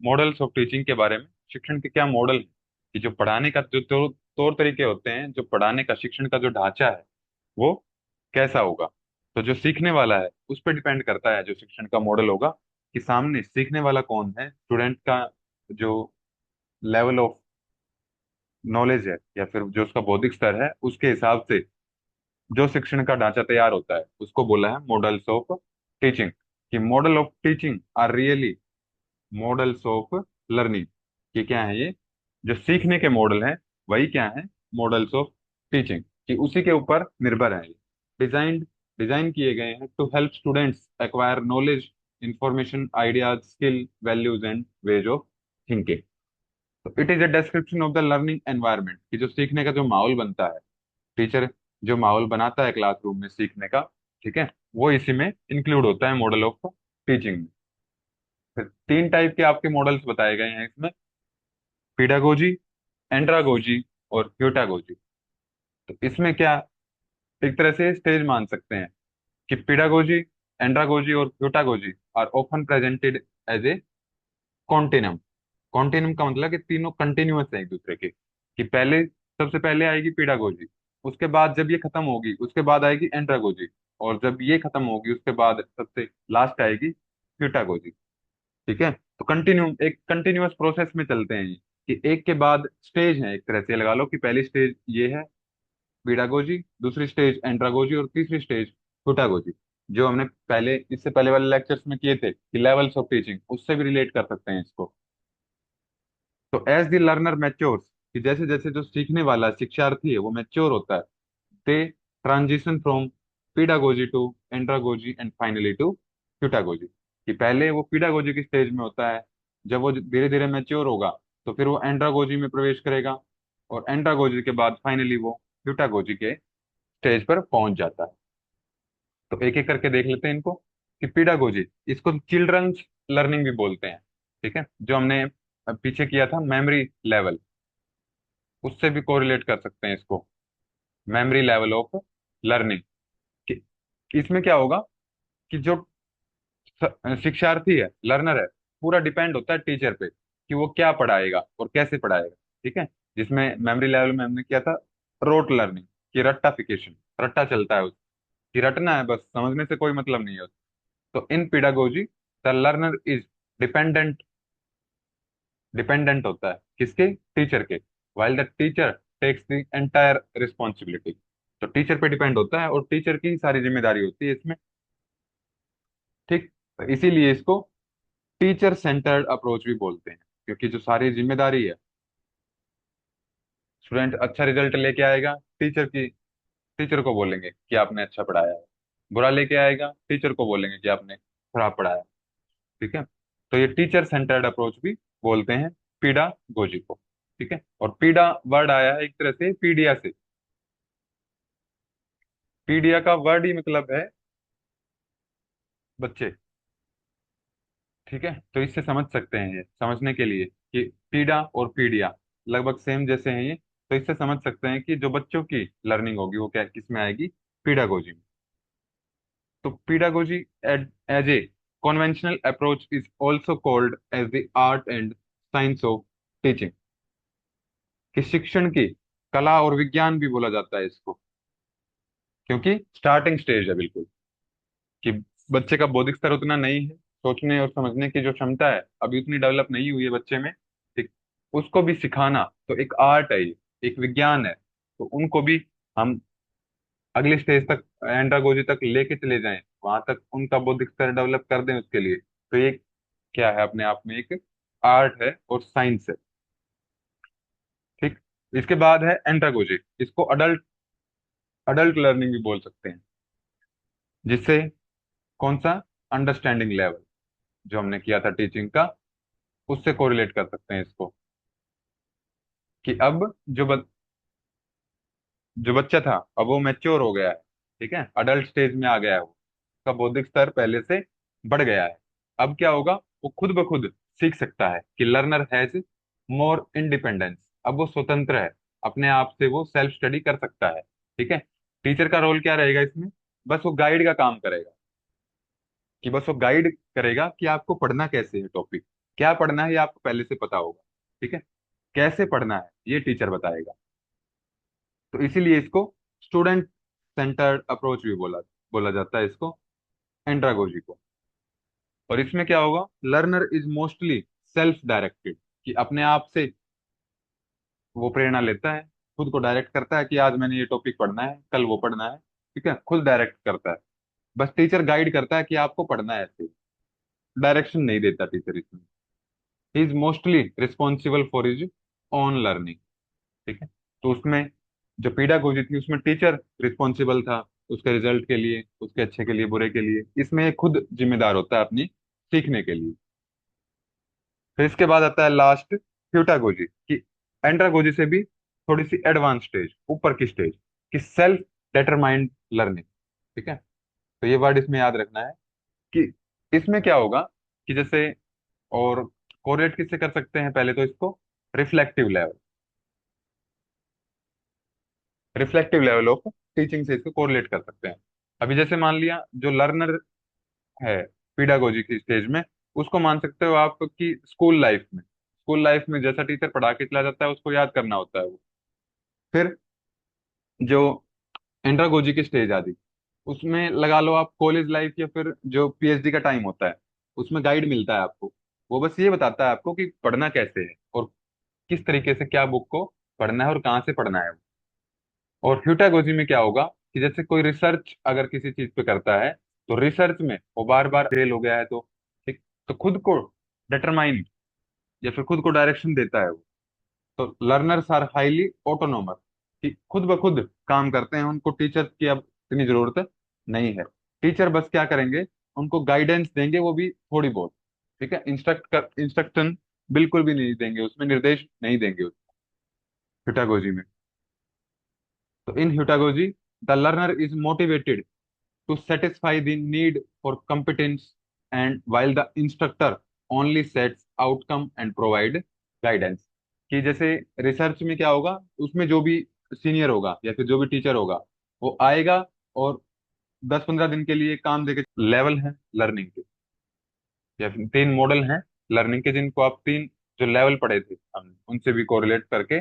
Models of teaching के बारे में। शिक्षण के क्या मॉडल हैं, कि जो पढ़ाने का जो तौर तरीके होते हैं, जो पढ़ाने का शिक्षण का जो ढांचा है वो कैसा होगा। तो जो सीखने वाला है उस पर डिपेंड करता है जो शिक्षण का मॉडल होगा, कि सामने सीखने वाला कौन है, स्टूडेंट का जो लेवल ऑफ नॉलेज है या फिर जो उसका बौद्धिक स्तर है, उसके हिसाब से जो शिक्षण का ढांचा तैयार होता है उसको बोला है मॉडल्स ऑफ टीचिंग। कि model of teaching are really models of learning. कि क्या है ये, जो सीखने के मॉडल हैं वही क्या है, मॉडल्स ऑफ टीचिंग, कि उसी के ऊपर निर्भर है। डिजाइन डिजाइन किए गए हैं to help students acquire knowledge, information, ideas, skill, values and ways of thinking. तो it is a description of the learning environment, कि जो सीखने का जो माहौल बनता है, टीचर जो माहौल बनाता है क्लासरूम में सीखने का, ठीक है, वो इसी में इंक्लूड होता है मॉडल ऑफ टीचिंग में। फिर तीन टाइप के आपके मॉडल्स बताए गए हैं इसमें, पीडागोजी, एंड्रागोजी और प्यूटागोजी। तो इसमें क्या, एक तरह से स्टेज मान सकते हैं कि पीडागोजी, एंड्रागोजी और heutagogy are often presented as a continuum. Continuum का मतलब कि तीनों कंटिन्यूअस है एक दूसरे के, कि पहले सबसे पहले आएगी पीडागोजी, उसके बाद जब ये खत्म होगी उसके बाद आएगी एंड्रागोजी, और जब ये खत्म होगी उसके बाद सबसे लास्ट आएगी प्यूटागोजी। ठीक है, तो एक कंटिन्यूअस प्रोसेस में चलते हैं ये, कि एक के बाद स्टेज है, एक तरह से लगा लो कि पहली स्टेज ये है पीडागोजी, दूसरी स्टेज एंड्रागोजी और तीसरी स्टेज प्यूटागोजी। जो हमने पहले इससे पहले वाले लेक्चर्स में किए थे कि लेवल्स ऑफ टीचिंग, उससे भी रिलेट कर सकते हैं इसको। तो एज द लर्नर मैच्योर्स, कि जैसे जैसे जो सीखने वाला शिक्षार्थी है वो मैच्योर होता है, they transition from pedagogy to andragogy and finally to heutagogy. कि पहले वो पीडागोजी की स्टेज में होता है, जब वो धीरे धीरे मैच्योर होगा तो फिर वो एंड्रागोजी में प्रवेश करेगा, और एंड्रागोजी के बाद फाइनली वो प्यूटागोजी के स्टेज पर पहुंच जाता है। तो एक एक करके देख लेते हैं इनको। कि पीडागोजी, इसको चिल्ड्रंस लर्निंग भी बोलते हैं। ठीक है, जो हमने पीछे किया था मेमोरी लेवल, उससे भी कोरिलेट कर सकते हैं इसको, मेमोरी लेवल ऑफ लर्निंग। कि इसमें क्या होगा, कि जो शिक्षार्थी है, लर्नर है, पूरा डिपेंड होता है टीचर पे कि वो क्या पढ़ाएगा और कैसे पढ़ाएगा। ठीक है, जिसमें मेमोरी लेवल में हमने किया था रोट लर्निंग, कि रट्टाफिकेशन, रट्टा चलता है उसको, कि रटना है बस, समझने से कोई मतलब नहीं है उसको। तो in pedagogy the learner is dependent, dependent होता है किसके, टीचर के, while the teacher takes the entire responsibility. तो टीचर पे डिपेंड होता है और टीचर की सारी जिम्मेदारी होती है इसमें। ठीक, तो इसीलिए इसको टीचर सेंटर्ड अप्रोच भी बोलते हैं, क्योंकि जो सारी जिम्मेदारी है, स्टूडेंट अच्छा रिजल्ट लेके आएगा, टीचर को बोलेंगे कि आपने अच्छा पढ़ाया है, बुरा लेके आएगा टीचर को बोलेंगे कि आपने खराब पढ़ाया। ठीक है, तो ये टीचर सेंटर्ड अप्रोच भी बोलते हैं पीडागोजी को। ठीक है, और पीडा वर्ड आया है एक तरह से पीडिया से। पीडिया का वर्ड ही मतलब है बच्चे। ठीक है, तो इससे समझ सकते हैं, ये समझने के लिए कि पीडा और पीडिया लगभग सेम जैसे हैं ये, तो इससे समझ सकते हैं कि जो बच्चों की लर्निंग होगी वो क्या किस में आएगी, पीडागोजी में। तो pedagogy as a conventional approach is also called as the art and science of teaching। कि शिक्षण की कला और विज्ञान भी बोला जाता है इसको, क्योंकि स्टार्टिंग स्टेज है बिल्कुल, कि बच्चे का बौद्धिक स्तर उतना नहीं है, सोचने और समझने की जो क्षमता है अभी उतनी डेवलप नहीं हुई है बच्चे में। ठीक, उसको भी सिखाना तो एक आर्ट है ये, एक विज्ञान है। तो उनको भी हम अगले स्टेज तक, एंड्रागोजी तक लेके चले जाएं, वहां तक उनका बौद्धिक स्तर डेवलप कर दें उसके लिए, तो ये क्या है, अपने आप में एक आर्ट है और साइंस है। ठीक, इसके बाद है एंड्रागोजी, इसको अडल्ट अडल्ट लर्निंग भी बोल सकते हैं, जिससे कौन सा, अंडरस्टैंडिंग लेवल जो हमने किया था टीचिंग का, उससे कोरिलेट कर सकते हैं इसको। कि अब जो बच्चा था अब वो मैच्योर हो गया है, ठीक है, अडल्ट स्टेज में आ गया है वो, उसका बौद्धिक स्तर पहले से बढ़ गया है। अब क्या होगा, वो खुद ब खुद सीख सकता है, कि लर्नर हैज मोर इंडिपेंडेंस। अब वो स्वतंत्र है, अपने आप से वो सेल्फ स्टडी कर सकता है। ठीक है, टीचर का रोल क्या रहेगा इसमें, बस वो गाइड का काम करेगा, कि बस वो गाइड करेगा कि आपको पढ़ना कैसे है टॉपिक, क्या पढ़ना है ये आपको पहले से पता होगा, ठीक है। कैसे पढ़ना है ये टीचर बताएगा। तो इसीलिए इसको स्टूडेंट सेंटर्ड अप्रोच भी बोला बोला जाता है इसको, एंड्रागोजी को। और इसमें क्या होगा, learner is mostly self directed, कि अपने आप से वो प्रेरणा लेता है, खुद को डायरेक्ट करता है कि आज मैंने ये टॉपिक पढ़ना है, कल वो पढ़ना है, ठीक है, खुद डायरेक्ट करता है। बस टीचर गाइड करता है कि आपको पढ़ना है ऐसे, डायरेक्शन नहीं देता टीचर इसमें। He is mostly responsible for his own learning, ठीक है। तो उसमें जो पीडागोजी थी उसमें टीचर रिस्पॉन्सिबल था उसके रिजल्ट के लिए, उसके अच्छे के लिए बुरे के लिए, इसमें ये खुद जिम्मेदार होता है अपनी सीखने के लिए। फिर इसके बाद आता है लास्ट ह्यूटागोजी, कि एंड्रागोजी से भी थोड़ी सी एडवांस स्टेज, ऊपर की स्टेज, कि सेल्फ डिटरमाइंड लर्निंग, ठीक है। तो ये वर्ड इसमें याद रखना है कि इसमें क्या होगा, कि जैसे, और कोरिलेट किससे कर सकते हैं, पहले तो इसको reflective level, reflective level of teaching से इसको कोरिलेट कर सकते हैं। अभी जैसे मान लिया जो लर्नर है पीडागोजी की स्टेज में, उसको मान सकते हो आप कि स्कूल लाइफ में जैसा टीचर पढ़ा के चला जाता है उसको याद करना होता है वो। फिर जो एंड्रागोजी की स्टेज आदि, उसमें लगा लो आप कॉलेज लाइफ या फिर जो पीएचडी का टाइम होता है, उसमें गाइड मिलता है आपको। वो बस ये बताता है आपको कि पढ़ना कैसे है और किस तरीके से क्या बुक को पढ़ना है और कहाँ से पढ़ना है। और ह्यूटागोजी में क्या होगा, कि जैसे कोई रिसर्च अगर किसी चीज पे करता है, तो रिसर्च में वो बार बार फेल हो गया है तो, ठीक, तो खुद को डिटरमाइन या फिर खुद को डायरेक्शन देता है वो। तो लर्नर्स आर हाईली ऑटोनोमस, कि खुद ब खुद काम करते हैं, उनको टीचर की अब इतनी जरूरत नहीं है। टीचर बस क्या करेंगे, उनको गाइडेंस देंगे, वो भी थोड़ी बहुत, ठीक है, इंस्ट्रक्शन बिल्कुल भी नहीं देंगे, उसमें निर्देश नहीं देंगे ह्यूटागोजी में। तो in heutagogy the learner is motivated to satisfy the need for competence, and while the instructor only sets outcome and provide guidance। कि जैसे रिसर्च में क्या होगा, उसमें जो भी सीनियर होगा या फिर जो भी टीचर होगा, वो आएगा और 10-15 दिन के लिए काम देके, लेवल है लर्निंग के, या फिर 3 मॉडल हैं लर्निंग के, जिनको आप 3 जो लेवल पढ़े थे हमने उनसे भी कोरिलेट करके